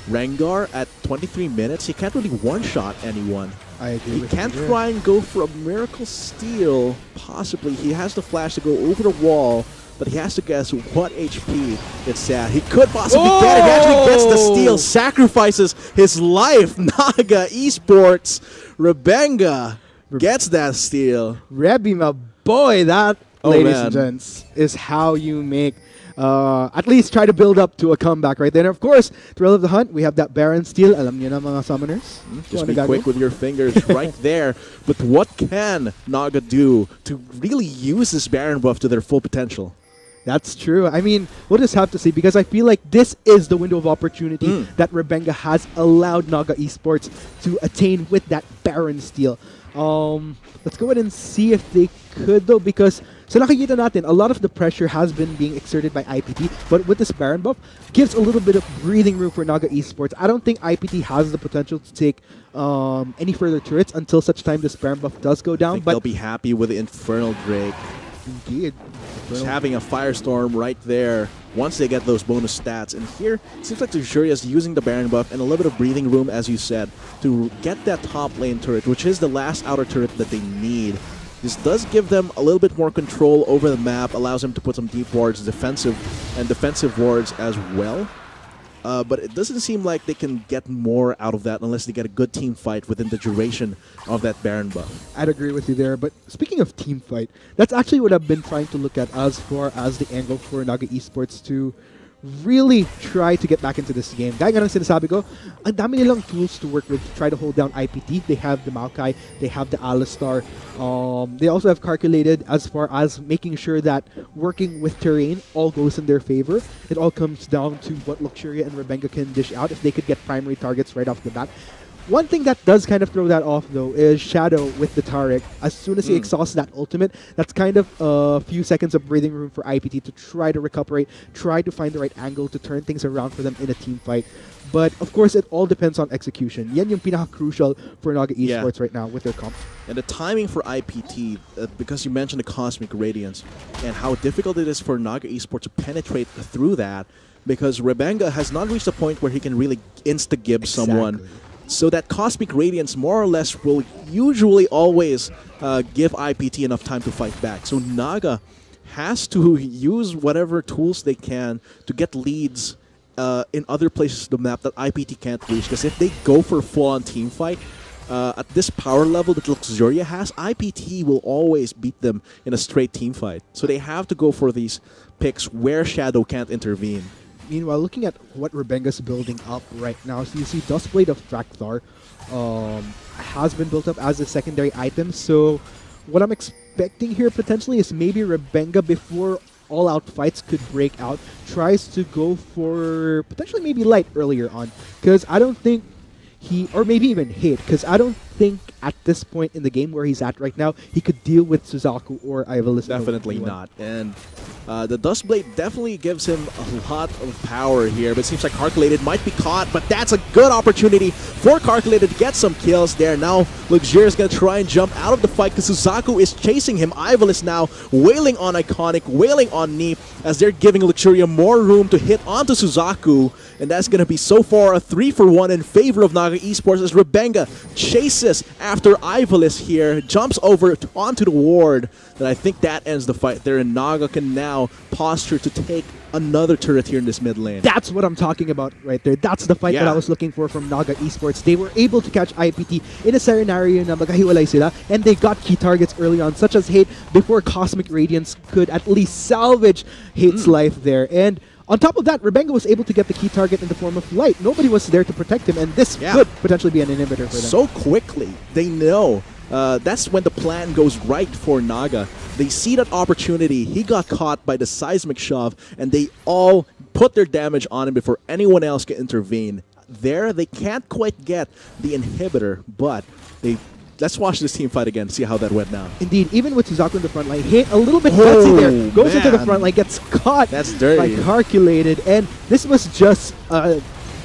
Rengar at 23 minutes, he can't really one-shot anyone.
I agree.
He can't try and go for a Miracle Steal, possibly. He has the flash to go over the wall, but he has to guess what HP it's at. He could possibly get it. He actually gets the steal, sacrifices his life. Naga Esports, Rebenga gets that steal.
Rebby, my boy, that, ladies and gents, is how you make at least try to build up to a comeback right there. And of course, Thrill of the Hunt, we have that Baron steal. Alam niyo na mga summoners.
Just be quick with your fingers right there. But what can Naga do to really use this Baron buff to their full potential?
That's true. I mean, we'll just have to see, because I feel like this is the window of opportunity that Rebenga has allowed Naga Esports to attain with that Baron steal. Let's go ahead and see if they could, though, because so nakikita natin, a lot of the pressure has been being exerted by IPT, but with this Baron buff, gives a little bit of breathing room for Naga Esports. I don't think IPT has the potential to take any further turrets until such time this Baron buff does go down.
But they'll be happy with the Infernal Drake.
Indeed.
Just having a Firestorm right there once they get those bonus stats. And here, it seems like Tujuria is using the Baron buff and a little bit of breathing room, as you said, to get that top lane turret, which is the last outer turret that they need. This does give them a little bit more control over the map, allows them to put some deep wards, defensive wards as well. But it doesn't seem like they can get more out of that unless they get a good team fight within the duration of that Baron buff.
I'd agree with you there, but speaking of team fight, that's actually what I've been trying to look at as far as the angle for Naga Esports to really try to get back into this game. Gaya nga ng sinasabi ko, ang dami nilang tools to work with to try to hold down IPT. They have the Maokai, they have the Alistar. They also have calculated as far as making sure that working with terrain all goes in their favor. It all comes down to what Luxuria and Rebenga can dish out if they could get primary targets right off the bat. One thing that does kind of throw that off, though, is Shadow with the Taric. As soon as he exhausts that ultimate, that's kind of a few seconds of breathing room for IPT to try to recuperate, try to find the right angle to turn things around for them in a team fight. But, of course, it all depends on execution. Yan yung pinaka-crucial for Naga Esports right now with their comp.
And the timing for IPT, because you mentioned the Cosmic Radiance, and how difficult it is for Naga Esports to penetrate through that, because Rebenga has not reached a point where he can really insta-gib someone. So that Cosmic Radiance more or less will usually always give IPT enough time to fight back. So Naga has to use whatever tools they can to get leads in other places of the map that IPT can't reach. Because if they go for a full-on team fight, at this power level that Luxuria has, IPT will always beat them in a straight team fight. So they have to go for these picks where Shadow can't intervene.
Meanwhile, looking at what Rebenga's building up right now, so you see Duskblade of Trakthar has been built up as a secondary item. So what I'm expecting here potentially is maybe Rebenga, before all-out fights could break out, tries to go for potentially maybe Light earlier on. Because I don't think he, or maybe even Hate, because I don't think at this point in the game where he's at right now, he could deal with Suzaku or Ivalice.
Definitely not. And the Dust Blade definitely gives him a lot of power here, but it seems like Calculated might be caught, but that's a good opportunity for Calculated to get some kills there. Now, Luxurious is going to try and jump out of the fight because Suzaku is chasing him. Ivalice now wailing on Iconic, wailing on Neep as they're giving Luxuria more room to hit onto Suzaku, and that's going to be so far a 3-for-1 in favor of Naga Esports as Rebenga chases after Ivalice here, jumps over onto the ward, and I think that ends the fight there, and Naga can now posture to take another turret here in this mid lane.
That's what I'm talking about right there. That's the fight that I was looking for from Naga Esports. They were able to catch IPT in a scenario na magkahiwalay sila, and they got key targets early on, such as Hate, before Cosmic Radiance could at least salvage Hate's life there. And on top of that, Rebenga was able to get the key target in the form of Light. Nobody was there to protect him, and this could potentially be an inhibitor for them.
So quickly, they know. That's when the plan goes right for Naga. They see that opportunity. He got caught by the seismic shove, and they all put their damage on him before anyone else can intervene. There, they can't quite get the inhibitor, but they... Let's watch this team fight again, see how that went now.
Indeed, even with Suzaku in the front line, Hate a little bit gutsy there, goes into the front line, gets caught.
That's dirty.
By Calculated, and this was just a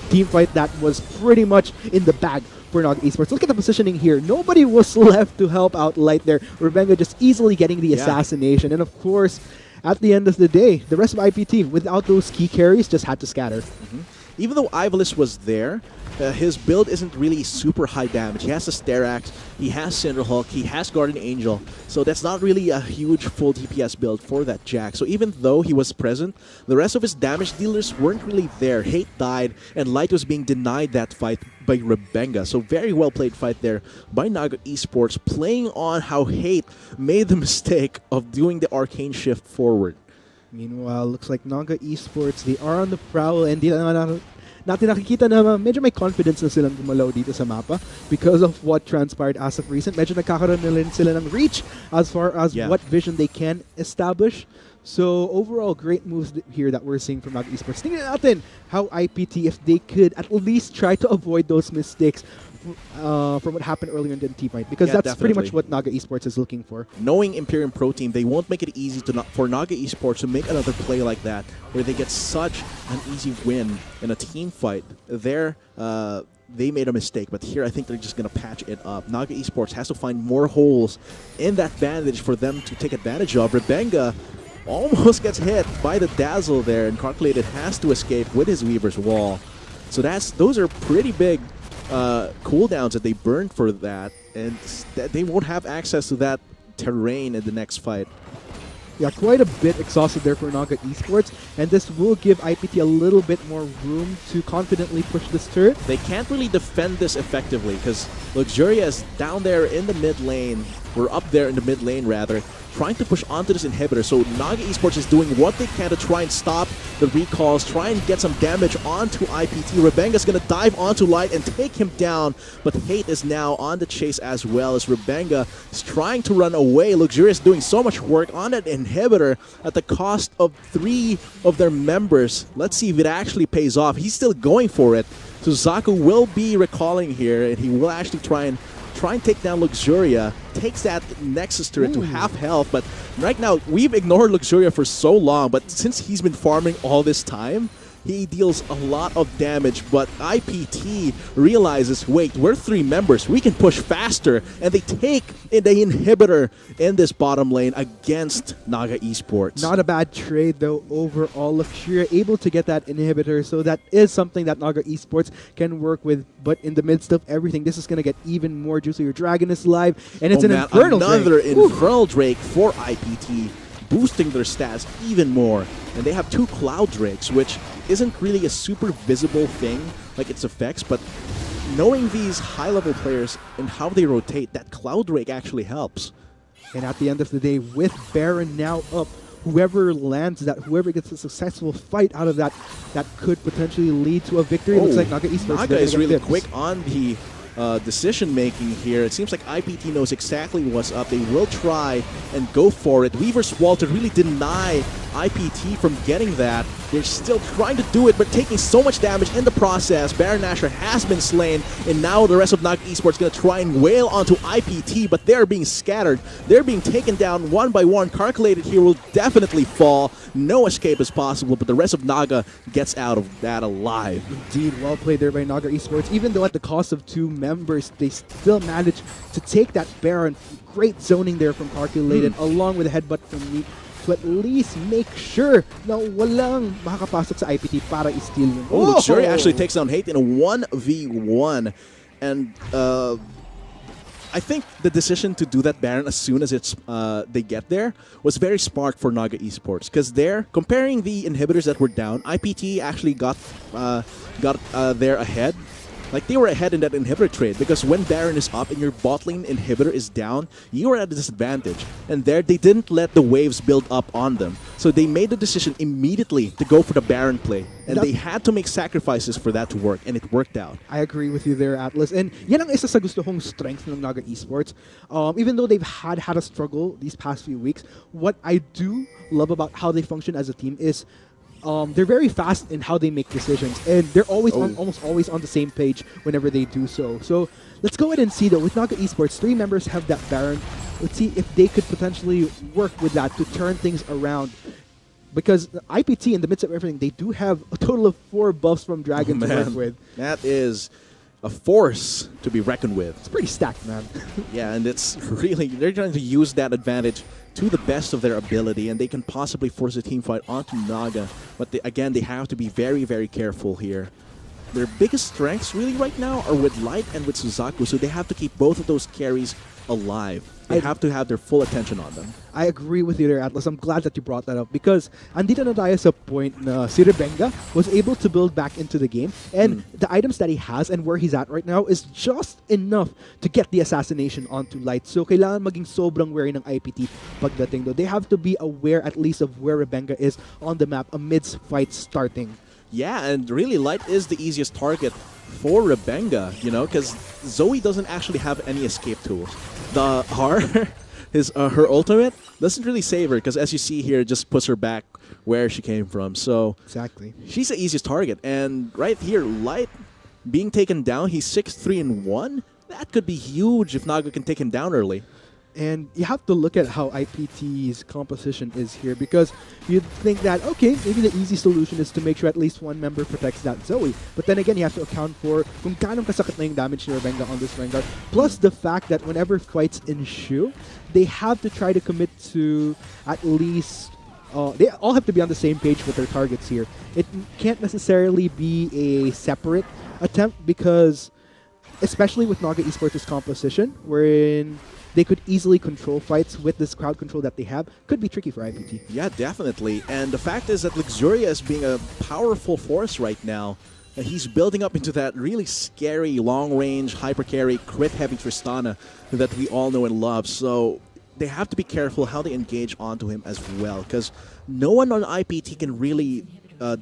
team fight that was pretty much in the bag for Naga Esports. Look at the positioning here. Nobody was left to help out Light there. Rebenga just easily getting the assassination. And of course, at the end of the day, the rest of IPT, without those key carries, just had to scatter.
Even though Ivalice was there, his build isn't really super high damage. He has a Sterax, he has Cinderhulk, he has Guardian Angel, so that's not really a huge full DPS build for that Jack. So even though he was present, the rest of his damage dealers weren't really there. Hate died, and Light was being denied that fight by Rebenga. So very well played fight there by Naga Esports, playing on how Hate made the mistake of doing the Arcane Shift forward.
Meanwhile, looks like Naga Esports, they are on the prowl, and di natin nakikita na medyo may confidence na silang gumalaw dito sa mapa because of what transpired as of recent. Medyo nagkakaroon na rin sila ng reach as far as what vision they can establish. So overall, great moves here that we're seeing from Naga Esports. Tingnan natin how IPT, if they could at least try to avoid those mistakes from what happened earlier in the team fight, because that's pretty much what Naga Esports is looking for.
Knowing Imperium Pro Team, they won't make it easy for Naga Esports to make another play like that, where they get such an easy win in a team fight. There, they made a mistake, but here I think they're just going to patch it up. Naga Esports has to find more holes in that bandage for them to take advantage of. Rebenga almost gets hit by the Dazzle there, and Calculated has to escape with his Weaver's Wall. So those are pretty big cooldowns that they burned for that, and they won't have access to that terrain in the next fight.
Yeah, quite a bit exhausted there for Naga Esports, and this will give IPT a little bit more room to confidently push this turret.
They can't really defend this effectively because Luxuria is down there in the mid lane, or up there in the mid lane rather, trying to push onto this inhibitor. So Naga Esports is doing what they can to try and stop the recalls, try and get some damage onto IPT. Rebenga's going to dive onto Light and take him down, but Hate is now on the chase as well as Rebenga is trying to run away. Luxuria is doing so much work on that inhibitor at the cost of 3 of their members. Let's see if it actually pays off. He's still going for it. Suzaku will be recalling here, and he will actually try and take down Luxuria, takes that Nexus turret to half health, but right now, we've ignored Luxuria for so long, but since he's been farming all this time, he deals a lot of damage, but IPT realizes, wait, we're 3 members, we can push faster, and they take the inhibitor in this bottom lane against Naga Esports.
Not a bad trade though overall. Luxuria able to get that inhibitor, so that is something that Naga Esports can work with, but in the midst of everything, this is going to get even more juicy. Your Dragon is live, and it's Infernal Drake.
Another Infernal Drake for IPT, boosting their stats even more. And they have 2 Cloud Drakes, which isn't really a super visible thing like its effects, but knowing these high-level players and how they rotate, that Cloud Drake actually helps.
And at the end of the day, with Baron now up, whoever lands that, whoever gets a successful fight out of that, that could potentially lead to a victory. Looks like Naga Esports.
Naga is really quick on the decision-making here. It seems like IPT knows exactly what's up. They will try and go for it. Weaver's Wall to really deny IPT from getting that. They're still trying to do it, but taking so much damage in the process. Baron Nashor has been slain, and now the rest of Naga Esports going to try and wail onto IPT, but they're being scattered. They're being taken down one by one. Calculated here will definitely fall. No escape is possible, but the rest of Naga gets out of that alive.
Indeed, well played there by Naga Esports. Even though at the cost of 2 members, they still managed to take that Baron. Great zoning there from Calculated, along with a headbutt from Meat, to at least make sure na walang makakapasok sa IPT para i-steal yung.
Oh, Luxury actually takes down Hate in a 1v1. And I think the decision to do that Baron as soon as they get there was very smart for Naga Esports, because they're comparing the inhibitors that were down. IPT actually got there ahead. Like, they were ahead in that inhibitor trade, because when Baron is up and your bot lane inhibitor is down, you are at a disadvantage. And there, they didn't let the waves build up on them. So they made the decision immediately to go for the Baron play. And they had to make sacrifices for that to work, and it worked out.
I agree with you there, Atlas. And yan ang isa sa gusto kong strength ng Naga Esports. Even though they've had a struggle these past few weeks, what I do love about how they function as a team is they're very fast in how they make decisions, and they're always almost always on the same page whenever they do so. So let's go ahead and see, though, with Naga Esports, 3 members have that Baron. Let's see if they could potentially work with that to turn things around. Because IPT, in the midst of everything, they do have a total of 4 buffs from Dragon to work with.
That is a force to be reckoned with.
It's pretty stacked, man.
Yeah, and it's really, they're trying to use that advantage to the best of their ability, and they can possibly force a team fight onto Naga. But again, they have to be very, very careful here. Their biggest strengths really right now are with Light and with Suzaku, so they have to keep both of those carries alive. They have to have their full attention on them.
I agree with you there, Atlas. I'm glad that you brought that up, because andito na tayo sa point na si Rebenga was able to build back into the game, and the items that he has and where he's at right now is just enough to get the assassination onto Light. So kailangan maging sobrang wary ng IPT pagdating do. They have to be aware at least of where Rebenga is on the map amidst fights starting.
Yeah, and really Light is the easiest target for Rebenga, you know, because Zoe doesn't actually have any escape tools. Her ultimate doesn't really save her, because as you see here, it just puts her back where she came from. So
exactly,
she's the easiest target. And right here, Light being taken down, he's 6-3-1. That could be huge if Naga can take him down early.
And you have to look at how IPT's composition is here, because you'd think that, okay, maybe the easy solution is to make sure at least 1 member protects that Zoe. But then again, you have to account for kung gaano kasakit na yung damage ni Rebenga on this Rengar. Plus the fact that whenever fights ensue, they have to try to commit to at least... they all have to be on the same page with their targets here. It can't necessarily be a separate attempt, because especially with Naga Esports' composition, wherein they could easily control fights with this crowd control that they have, could be tricky for IPT.
Yeah, definitely. And the fact is that Luxuria is being a powerful force right now. He's building up into that really scary, long-range, hyper-carry, crit-heavy Tristana that we all know and love. So they have to be careful how they engage onto him as well, because no one on IPT can really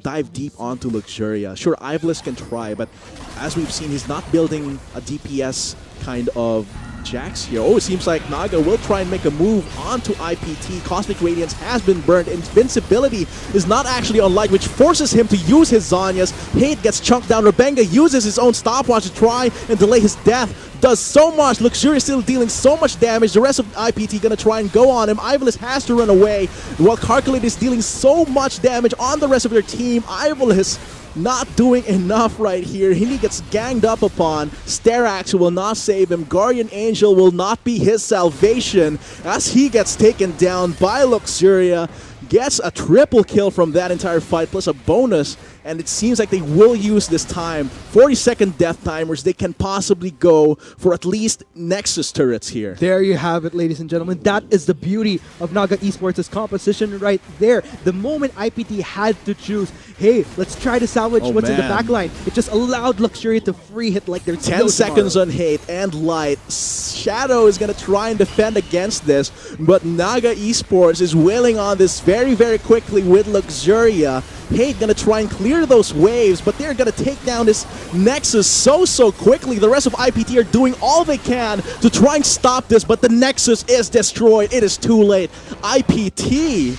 dive deep onto Luxuria. Sure, Ivlis can try, but as we've seen, he's not building a DPS kind of Jax here. Oh, it seems like Naga will try and make a move onto IPT. Cosmic Radiance has been burned. Invincibility is not actually on Light, which forces him to use his Zanyas. Hate gets chunked down. Rebenga uses his own stopwatch to try and delay his death. Does so much. Luxuria still dealing so much damage. The rest of IPT gonna try and go on him. Ivlis has to run away, while Calculate is dealing so much damage on the rest of their team. Ivlis not doing enough right here. He gets ganged up upon. Sterax will not save him. Guardian Angel will not be his salvation as he gets taken down by Luxuria. Gets a triple kill from that entire fight, plus a bonus, and it seems like they will use this time 40-second death timers. They can possibly go for at least Nexus turrets here.
There you have it, ladies and gentlemen. That is the beauty of Naga Esports' composition right there. The moment IPT had to choose, hey, let's try to salvage what's in the backline, it just allowed Luxuria to free hit like there's
10 seconds on Hate and Light. Shadow is going to try and defend against this, but Naga Esports is willing on this very, very quickly with Luxuria. Hate gonna try and clear those waves, but they're gonna take down this Nexus so quickly. The rest of IPT are doing all they can to try and stop this, but the Nexus is destroyed. It is too late. IPT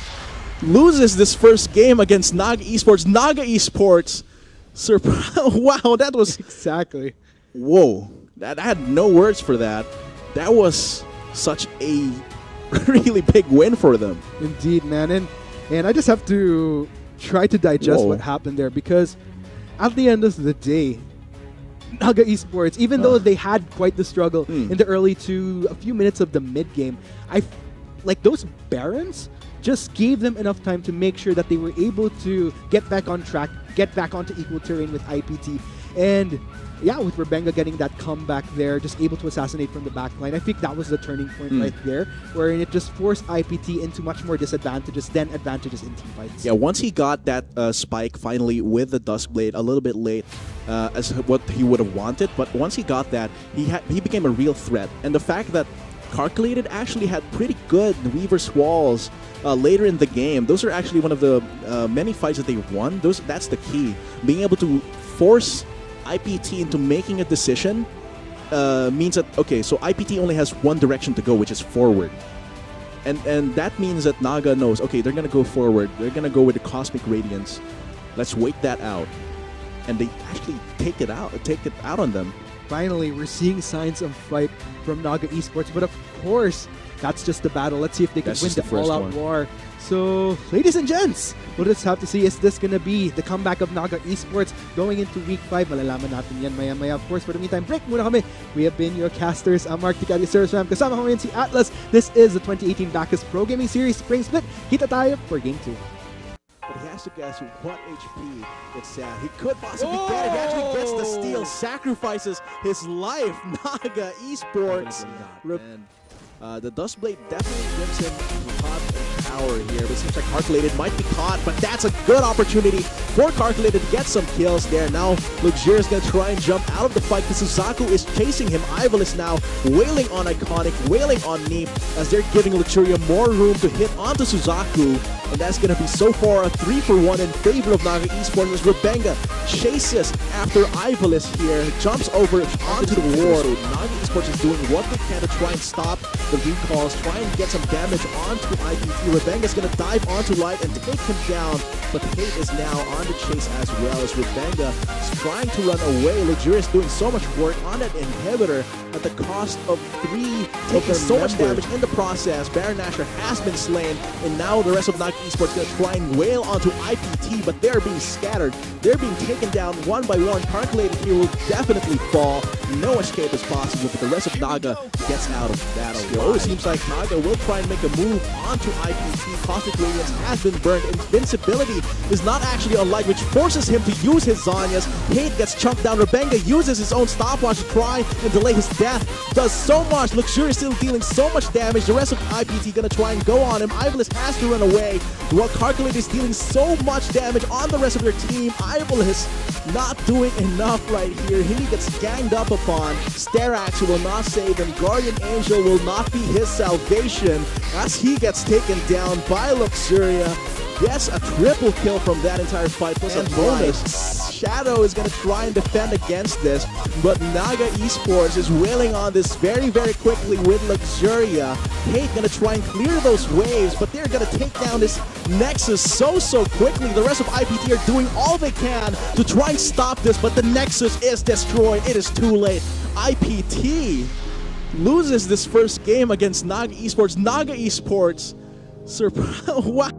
loses this first game against Naga Esports. Naga Esports, wow, that was
Exactly.
whoa. I had no words for that. That was such a really big win for them.
Indeed, man. And I just have to try to digest
Whoa.
what happened there, because at the end of the day, Naga Esports, even though they had quite the struggle in the early to a few minutes of the mid game, like those Barons just gave them enough time to make sure that they were able to get back on track, get back onto equal terrain with IPT. And yeah, with Rebenga getting that comeback there, just able to assassinate from the backline, I think that was the turning point right there, wherein it just forced IPT into much more disadvantages than advantages in team fights.
Yeah, once he got that spike finally with the Duskblade, a little bit late as what he would have wanted, but once he got that, he became a real threat. And the fact that Calculated actually had pretty good Weaver's Walls later in the game, those are actually one of the many fights that they won. That's the key. Being able to force IPT into making a decision means that, okay, so IPT only has one direction to go, which is forward. And that means that Naga knows, okay, they're going to go forward. They're going to go with the Cosmic Radiance. Let's wait that out. And they actually take it out on them.
Finally, we're seeing signs of fight from Naga Esports, but of course, that's just the battle. Let's see if they can win the all-out war. So, ladies and gents, we'll just have to see, is this gonna be the comeback of Naga Esports going into Week 5? Malalaman natin yan maya-maya. Of course, for the meantime, break muna kami. We have been your casters. I'm Mark Ticari, Sir Sam. Kasama ko ngayon si Atlas. This is the 2018 Bacchus Pro Gaming Series Spring Split. Kita tayo for Game 2.
But he has to guess what HP it's at. He could possibly get it. He actually gets the steal, sacrifices his life. Naga Esports. The Duskblade definitely gives him hot power here, but it seems like Calculated might be caught, but that's a good opportunity for Calculated to get some kills there. Now, Luxurious is going to try and jump out of the fight because Suzaku is chasing him. Ivalis now wailing on Iconic, wailing on Neep as they're giving Luxuria more room to hit onto Suzaku. And that's going to be so far a 3-for-1 in favor of Naga Esports as Rebenga chases after Ivalis here, jumps over onto the ward. So Naga Esports is doing what they can to try and stop the recalls, try and get some damage onto IPT. Rebenga's going to dive onto Light and take him down, but Kate is now on the chase as well as Rebenga is trying to run away. Luxurious doing so much work on that inhibitor at the cost of 3, taking so much damage in the process. Baron Nashor has been slain, and now the rest of Naga Esports going to try and wail onto IPT, but they're being scattered. They're being taken down one by one. Calculated here will definitely fall. No escape is possible, but the rest of Naga gets out of battle. Oh, it seems like Naga will try and make a move onto IPT. Cosmic Radiance has been burned. Invincibility is not actually on Light, which forces him to use his Zanyas. Kate gets chunked down. Rebenga uses his own stopwatch to try and delay his death. Does so much. Luxurious still dealing so much damage. The rest of IPT gonna try and go on him. Ivalis has to run away. While Calculated is dealing so much damage on the rest of their team. Ivalis not doing enough right here. He gets ganged up upon. Sterax will not save him. Guardian Angel will not be his salvation as he gets taken down by Luxuria. Gets a triple kill from that entire fight, plus a bonus. Shadow is going to try and defend against this, but Naga Esports is wailing on this very, very quickly with Luxuria. Hate going to try and clear those waves, but they're going to take down this Nexus so quickly. The rest of IPT are doing all they can to try and stop this, but the Nexus is destroyed. It is too late. IPT loses this first game against Naga Esports. Naga Esports, wow.